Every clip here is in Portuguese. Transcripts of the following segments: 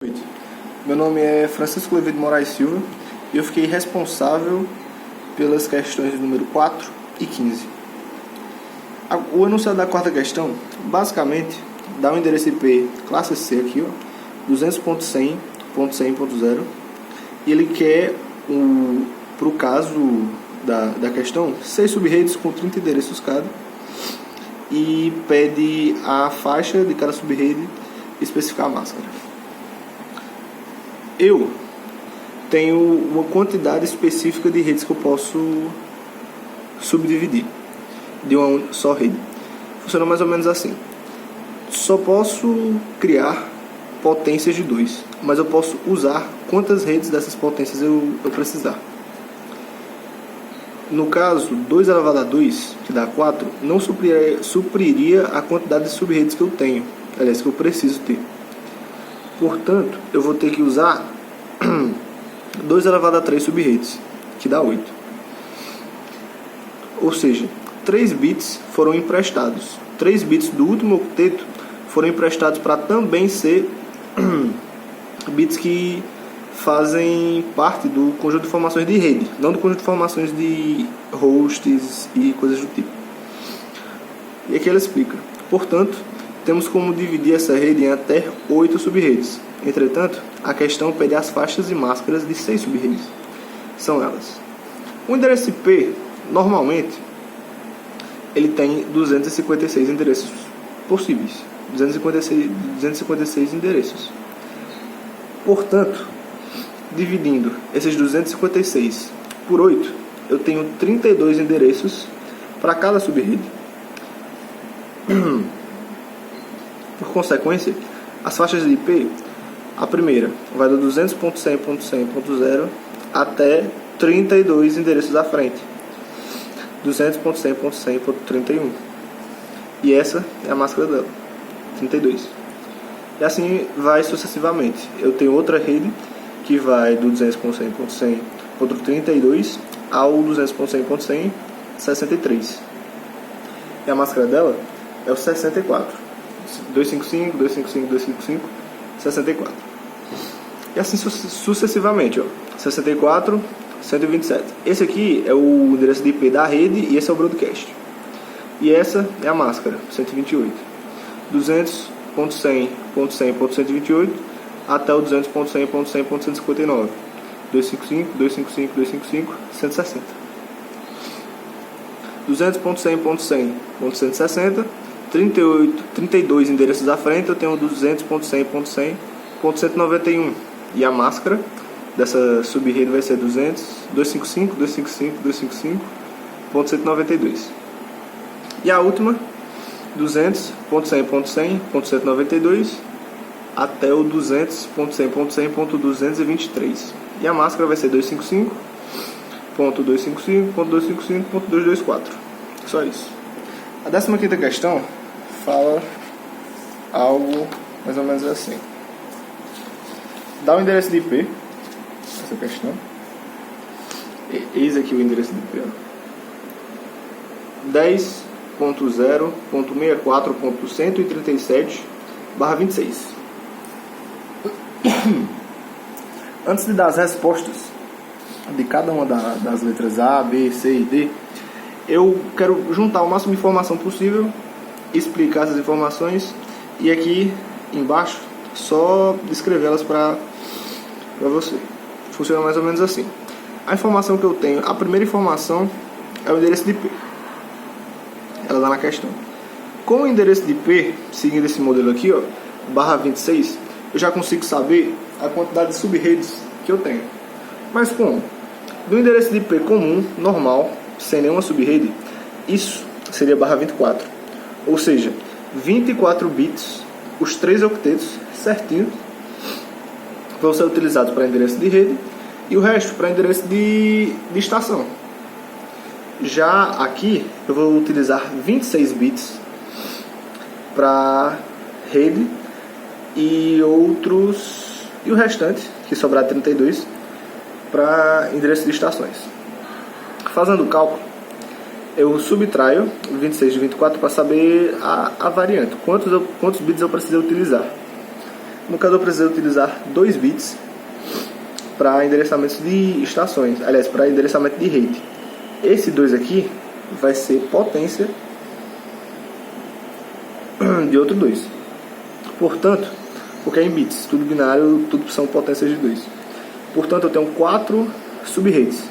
Noite. Meu nome é Francisco Levi de Moraes Silva e eu fiquei responsável pelas questões número 4 e 15. O enunciado da quarta questão, basicamente, dá um endereço IP classe C aqui, 200.100.100.0, e ele quer, para o caso da questão, 6 subredes com 30 endereços cada, e pede a faixa de cada subrede e especificar a máscara. Eu tenho uma quantidade específica de redes que eu posso subdividir de uma só rede. Funciona mais ou menos assim. Só posso criar potências de 2, mas eu posso usar quantas redes dessas potências eu precisar. No caso, 2 elevado a 2, que dá 4, não supriria a quantidade de subredes que eu tenho, aliás, que eu preciso ter. Portanto, eu vou ter que usar 2 elevado a 3 subredes, que dá 8. Ou seja, 3 bits foram emprestados. 3 bits do último octeto foram emprestados para também ser bits que fazem parte do conjunto de informações de rede, não do conjunto de informações de hosts e coisas do tipo. E aqui ela explica. Portanto, temos como dividir essa rede em até 8 subredes. Entretanto, a questão pede as faixas e máscaras de 6 subredes. São elas. O endereço IP, normalmente, ele tem 256 endereços possíveis. 256 endereços. Portanto, dividindo esses 256 por 8, eu tenho 32 endereços para cada subrede. Por consequência, as faixas de IP, a primeira vai do 200.100.100.0 até 32 endereços à frente, 200.100.100.31, e essa é a máscara dela, 32. E assim vai sucessivamente. Eu tenho outra rede que vai do 200.100.100.32 ao 200.100.100, 63. E a máscara dela é o 64. 255, 255, 255, 64. E assim sucessivamente, 64, 127. Esse aqui é o endereço de IP da rede e esse é o broadcast. E essa é a máscara, 128. 200.100.100.128 até o 200.100.100.159. 255, 255, 255, 160. 200.100.100.160, 32 endereços à frente, eu tenho 200.100.100.191. E a máscara dessa subrede vai ser 255, 255, 255.192. E a última, 200.100.100.192 até o 200.100.100.223. E a máscara vai ser 255.255.255.224. Só isso. A 15ª questão fala algo mais ou menos assim. Dá o endereço de IP, essa questão. Eis aqui o endereço de IP. 10.0.64.137/26. Antes de dar as respostas de cada uma das letras A, B, C e D, eu quero juntar o máximo de informação possível, explicar essas informações e aqui embaixo só descrevê-las para você. Funciona mais ou menos assim. A informação que eu tenho, a primeira informação é o endereço de IP. Ela dá na questão. Com o endereço de IP, seguindo esse modelo aqui, /26, eu já consigo saber a quantidade de subredes que eu tenho. Mas como? Do endereço de IP comum, normal, sem nenhuma subrede, isso seria /24. Ou seja, 24 bits, os 3 octetos certinho, vão ser utilizados para endereço de rede e o resto para endereço de estação. Já aqui eu vou utilizar 26 bits para rede e o restante, que sobrar 32, para endereço de estações. Fazendo o cálculo, eu subtraio 26 de 24 para saber a variante, quantos bits eu precisei utilizar. No caso, eu precisei utilizar 2 bits para endereçamentos de estações, aliás, para endereçamento de rede. Esse 2 aqui vai ser potência de outro 2. Portanto, porque é em bits, tudo binário, tudo são potências de 2. Portanto, eu tenho 4 subredes.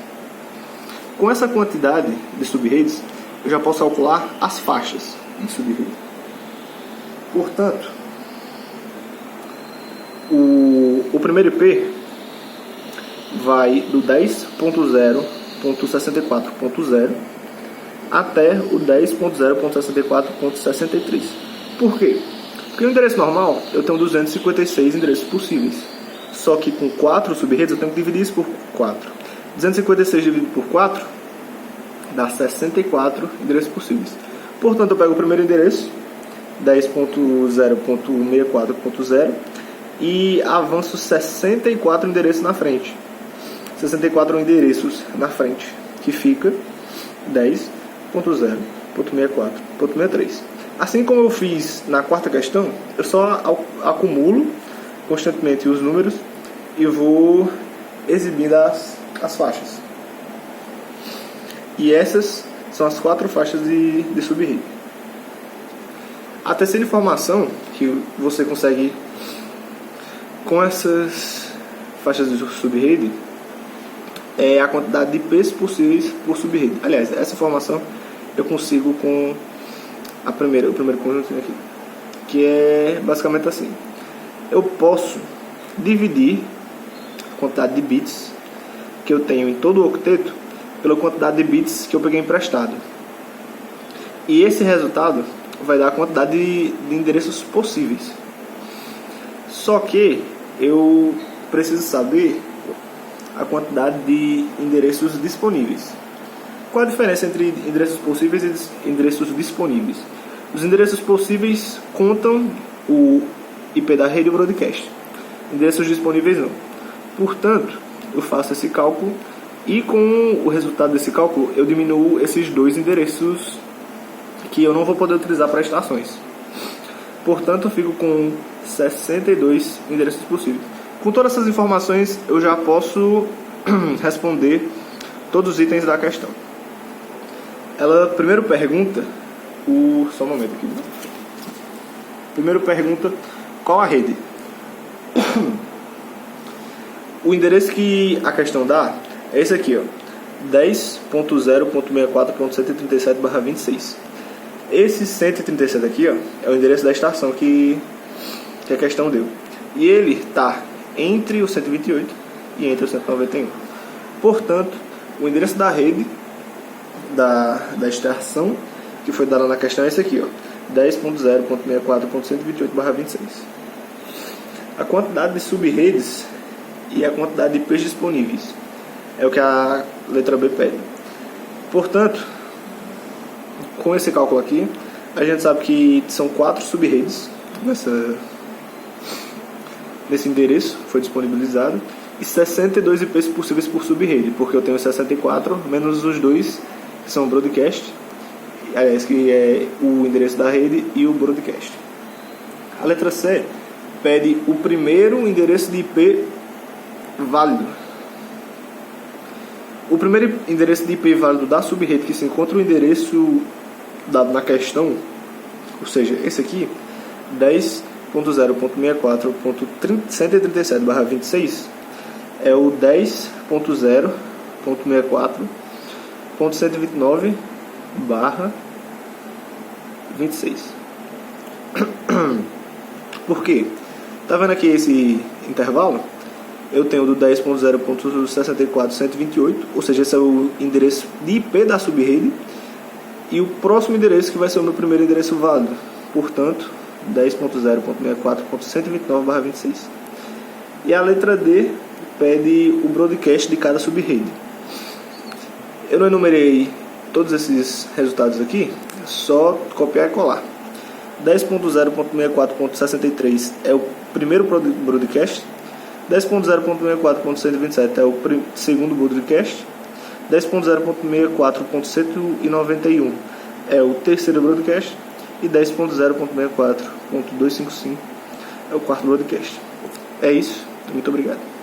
Com essa quantidade de subredes, eu já posso calcular as faixas em subrede. Portanto, o primeiro IP vai do 10.0.64.0 até o 10.0.64.63. Por quê? Porque no endereço normal eu tenho 256 endereços possíveis. Só que com 4 subredes eu tenho que dividir isso por 4. 256 dividido por 4 dá 64 endereços possíveis. Portanto, eu pego o primeiro endereço, 10.0.64.0, e avanço 64 endereços na frente. 64 endereços na frente, que fica 10.0.64.63. Assim como eu fiz na quarta questão, eu só acumulo constantemente os números e vou exibindo as faixas. E essas são as 4 faixas de subrede. A terceira informação que você consegue com essas faixas de subrede é a quantidade de IPs possíveis por subrede. Aliás, essa informação eu consigo com o primeiro conjuntinho aqui, que é basicamente assim. Eu posso dividir a quantidade de bits que eu tenho em todo o octeto pela quantidade de bits que eu peguei emprestado. E esse resultado vai dar a quantidade de endereços possíveis. Só que eu preciso saber a quantidade de endereços disponíveis. Qual a diferença entre endereços possíveis e endereços disponíveis? Os endereços possíveis contam o IP da rede e o broadcast. Endereços disponíveis não. Portanto, eu faço esse cálculo e com o resultado desse cálculo eu diminuo esses 2 endereços que eu não vou poder utilizar para estações. Portanto, eu fico com 62 endereços possíveis. Com todas essas informações, eu já posso responder todos os itens da questão. Ela primeiro pergunta só um momento aqui. Primeiro pergunta qual a rede. O endereço que a questão dá é esse aqui, ó, 10.0.64.137/26. Esse 137 aqui, ó, é o endereço da estação que a questão deu. E ele está entre o 128 e entre o 191. Portanto, o endereço da rede da estação que foi dada na questão é esse aqui, ó, 10.0.64.128/26. A quantidade de subredes e a quantidade de IPs disponíveis é o que a letra B pede. Portanto, com esse cálculo aqui, a gente sabe que são 4 subredes nesse endereço que foi disponibilizado e 62 IPs possíveis por subrede, porque eu tenho 64 menos os 2 que são o broadcast, aliás, que é o endereço da rede e o broadcast. A letra C pede o primeiro endereço de IP válido. O primeiro endereço de IP válido da subrede que se encontra o endereço dado na questão, ou seja, esse aqui, 10.0.64.137/26, é o 10.0.64.129/26. Por quê? Tá vendo aqui esse intervalo? Eu tenho do 10.0.64.128, ou seja, esse é o endereço de IP da subrede, e o próximo endereço que vai ser o meu primeiro endereço válido, portanto 10.0.64.129/26. E a letra D pede o broadcast de cada subrede. Eu não enumerei todos esses resultados aqui, só copiar e colar. 10.0.64.63 é o primeiro broadcast, 10.0.64.127 é o segundo broadcast, 10.0.64.191 é o terceiro broadcast e 10.0.64.255 é o quarto broadcast. É isso. Muito obrigado.